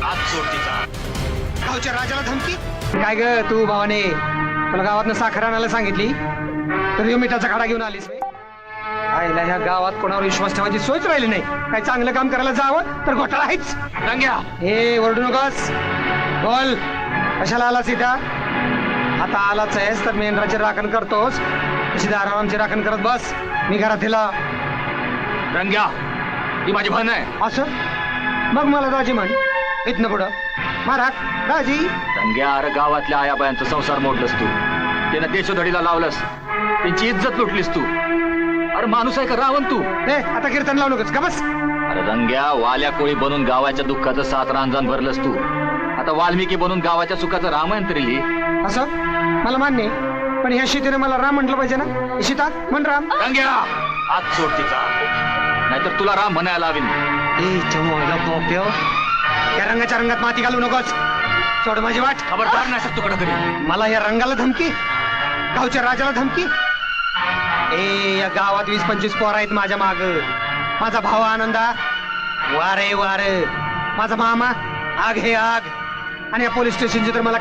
आज सोड तिचा. गावच्या राजाला धमकी. काय ग तू भावाने, तुला गावातनं साखर आणायला सांगितली तर ह्यो मिठाचा खडा घेऊन आलीस बे? आईला ह्या गावात कोणावर विश्वास ठेवायची सोयच राहिली नाही. काय चांगलं काम करायला जावं तर घोटाळा आहेच. रंग्या, हे ओरडू नकोस. बोल, कशाला आलास इथं? आता आलाच आहेस तर मेंढराची राखण करतोस, तशी दारावांची राखण करत बस. मी घरात हिला. रंग्या, ही माझी बहीण आहे. असं मग मला दाजी म्हण. इथनं पुढं महाराज दाजी. रंग्या, अरे गावातल्या आयाबायांचा संसार मोडलंस तू. त्यानं देशोधडीला लावलंस, त्यांची इज्जत लुटलीस तू. अरे माणूस आहे का रावण तू? आता कीर्तन लावू नकोस का बस. अरे रंग्या, वाल्या कोळी बनून गावाच्या दुःखाचं 7 रांजण भरलंस तू. आता वाल्मिकी बनून गावाच्या सुखाचं रामायण तरी लिही. असं मला मान्य आहे, पण ह्या शेतीने मला राम म्हटलं पाहिजे ना. सीता म्हण राम. रंग्या, आज सोड तिचा, नाहीतर तुला राम म्हणायला लावीन. या रंगाच्या रंगात माती घालू नकोस. सोड माझी वाट. खबरदार नाही शकतो कडे तरी. मला या रंगाला धमकी, गावच्या राजाला धमकी. या गावात 20-25 पोर आहेत माझ्या माग. माझा भाऊ आनंदा वारे वार, माझा मामा आग हे आग, आणि या पोलीस स्टेशनची तर मला